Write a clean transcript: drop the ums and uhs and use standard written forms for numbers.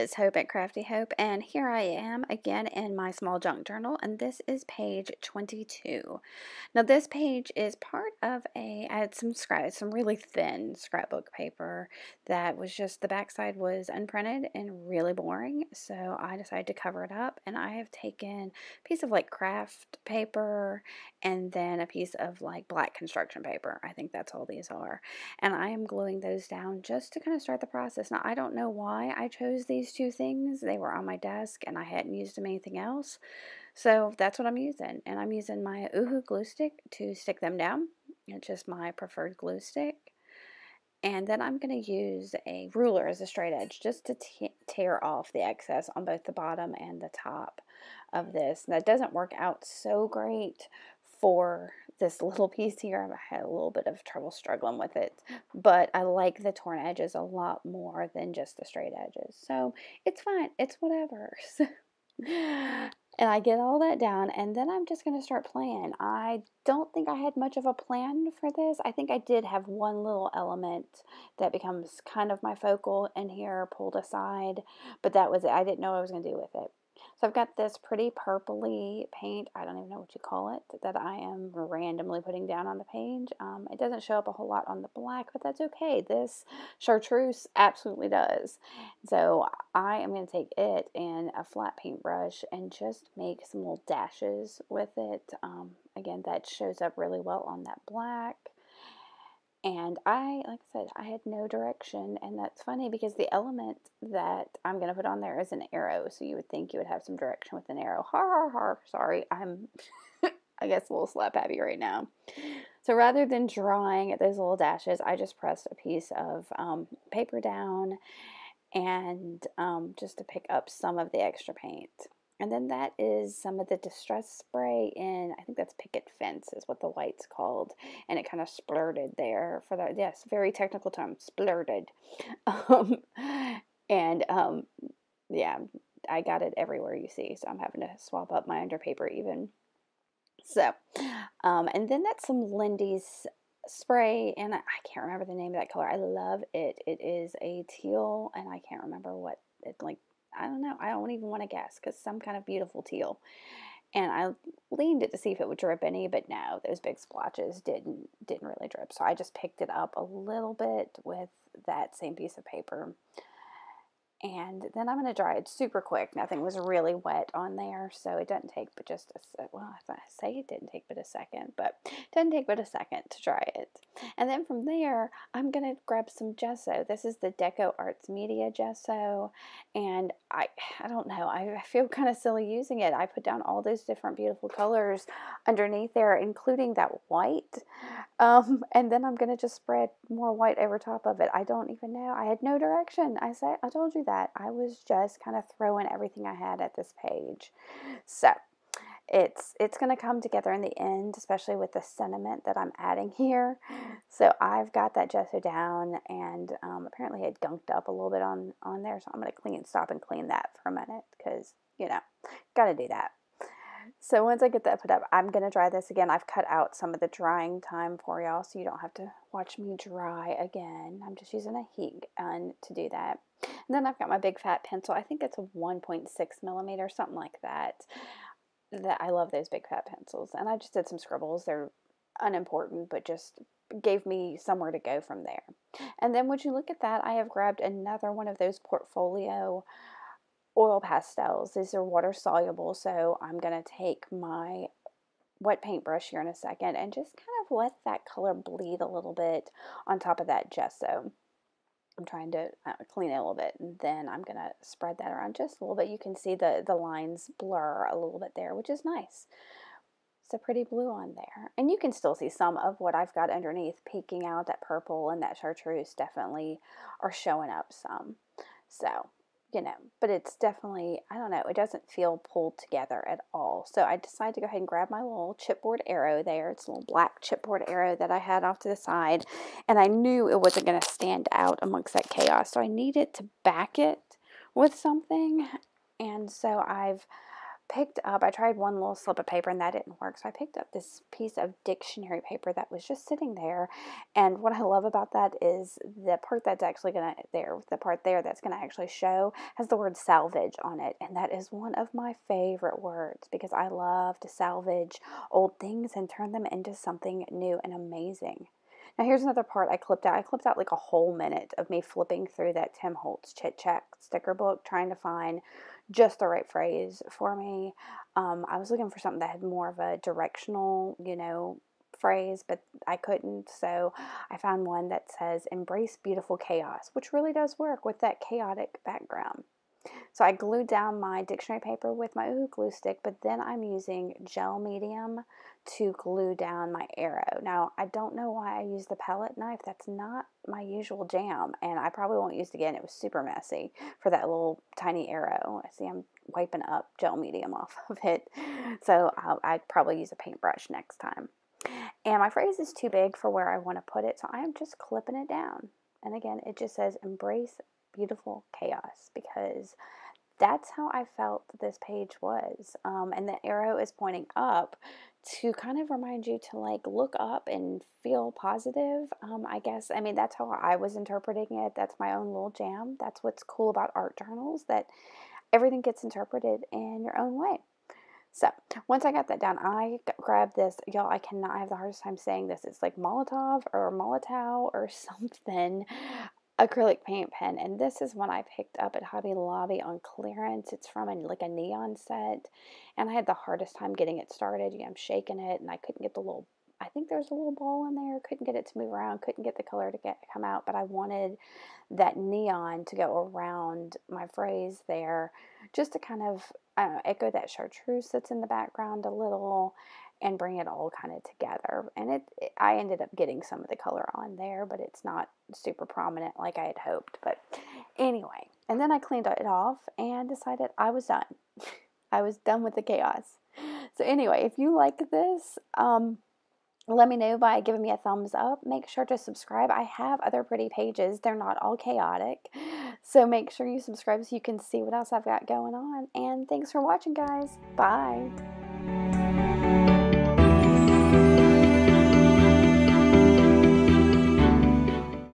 is Hope at Crafty Hope, and here I am again in my small junk journal, and this is page 22. Now this page is part of I had some really thin scrapbook paper that was just, the backside was unprinted and really boring, so I decided to cover it up, and I have taken a piece of like craft paper and then a piece of like black construction paper. I think that's all these are, and I am gluing those down just to kind of start the process. Now I don't know why I chose these two things. They were on my desk and I hadn't used them anything else. So that's what I'm using. And I'm using my Uhu glue stick to stick them down. It's just my preferred glue stick. And then I'm going to use a ruler as a straight edge just to tear off the excess on both the bottom and the top of this. And that doesn't work out so great for this little piece here. I've had a little bit of trouble struggling with it, but I like the torn edges a lot more than just the straight edges. So it's fine. It's whatever. And I get all that down, and then I'm just going to start playing. I don't think I had much of a plan for this. I think I did have one little element that becomes kind of my focal in here pulled aside, but that was it. I didn't know what I was going to do with it. So I've got this pretty purpley paint, I don't even know what you call it, that I am randomly putting down on the page. It doesn't show up a whole lot on the black, but that's okay. This chartreuse absolutely does. So I am going to take it and a flat paintbrush and just make some little dashes with it. Again, that shows up really well on that black. And like I said, I had no direction, and that's funny because the element that I'm going to put on there is an arrow, so you would think you would have some direction with an arrow. Har, har, har. Sorry, I'm, I guess, a little slap happy right now. So rather than drawing at those little dashes, I just pressed a piece of paper down and just to pick up some of the extra paint. And then that is some of the Distress Spray in, I think that's Picket Fence is what the white's called. And it kind of splurted there for that. Yes, very technical term, splurted. Yeah, I got it everywhere you see. So I'm having to swap up my underpaper even. So, and then that's some Lindy's spray, and I can't remember the name of that color. I love it. It is a teal, and I can't remember what it like. I don't know. I don't even want to guess because some kind of beautiful teal. And I leaned it to see if it would drip any, but no, those big splotches didn't really drip. So I just picked it up a little bit with that same piece of paper. And then I'm going to dry it super quick. Nothing was really wet on there, so it doesn't take but just well, I say it didn't take but a second, but it doesn't take but a second to dry it. And then from there, I'm going to grab some gesso. This is the Deco Arts Media gesso, and I don't know, I feel kind of silly using it. I put down all those different beautiful colors underneath there, including that white, and then I'm going to just spread more white over top of it. I don't even know. I had no direction. I told you that. I was just kind of throwing everything I had at this page. So it's going to come together in the end, especially with the sentiment that I'm adding here. So I've got that gesso down, and apparently it gunked up a little bit on there. So I'm going to stop and clean that for a minute because, you know, got to do that. So once I get that put up, I'm going to dry this again. I've cut out some of the drying time for y'all, so you don't have to watch me dry again. I'm just using a heat gun to do that. And then I've got my big fat pencil. I think it's a 1.6 millimeter, something like that. I love those big fat pencils. And I just did some scribbles. They're unimportant, but just gave me somewhere to go from there. And then would you look at that, I have grabbed another one of those Portfolio oil pastels. These are water soluble, so I'm going to take my wet paintbrush here in a second and just kind of let that color bleed a little bit on top of that gesso. I'm trying to clean it a little bit, and then I'm going to spread that around just a little bit. You can see the lines blur a little bit there, which is nice. It's a pretty blue on there. And you can still see some of what I've got underneath peeking out. That purple and that chartreuse definitely are showing up some. So, you know, but it's definitely, I don't know, it doesn't feel pulled together at all. So I decided to go ahead and grab my little chipboard arrow there. It's a little black chipboard arrow that I had off to the side, and I knew it wasn't going to stand out amongst that chaos. So I needed to back it with something, and so I've picked up, I tried one little slip of paper and that didn't work. So I picked up this piece of dictionary paper that was just sitting there. And what I love about that is the part that's actually the part there that's going to actually show has the word salvage on it. And that is one of my favorite words because I love to salvage old things and turn them into something new and amazing. Now here's another part I clipped out. I clipped out like a whole minute of me flipping through that Tim Holtz Chit Chat sticker book, trying to find just the right phrase for me. I was looking for something that had more of a directional, phrase, but I couldn't. So I found one that says, embrace beautiful chaos, which really does work with that chaotic background. So I glued down my dictionary paper with my glue stick, but then I'm using gel medium to glue down my arrow. Now, I don't know why I used the palette knife. That's not my usual jam, and I probably won't use it again. It was super messy for that little tiny arrow. I see I'm wiping up gel medium off of it, so I'd probably use a paintbrush next time. And my phrase is too big for where I want to put it, so I'm just clipping it down. And again, it just says, embrace beautiful chaos, because that's how I felt this page was. And the arrow is pointing up to kind of remind you to like look up and feel positive. I guess, I mean, that's how I was interpreting it. That's my own little jam. That's what's cool about art journals, that everything gets interpreted in your own way. So once I got that down, I grabbed this. Y'all, I cannot have the hardest time saying this. It's like Molotov or Molotow or something acrylic paint pen, and this is one I picked up at Hobby Lobby on clearance. It's from like a neon set, and I had the hardest time getting it started. I'm shaking it, and I couldn't get the little, I think there's a little ball in there. Couldn't get it to move around. Couldn't get the color to come out, but I wanted that neon to go around my phrase there, just to kind of, I don't know, echo that chartreuse that's in the background a little, and bring it all kind of together. And I ended up getting some of the color on there, but it's not super prominent like I had hoped. But anyway, and then I cleaned it off and decided I was done. I was done with the chaos. So anyway, if you like this, let me know by giving me a thumbs up. Make sure to subscribe. I have other pretty pages. They're not all chaotic. So make sure you subscribe so you can see what else I've got going on. And thanks for watching, guys. Bye.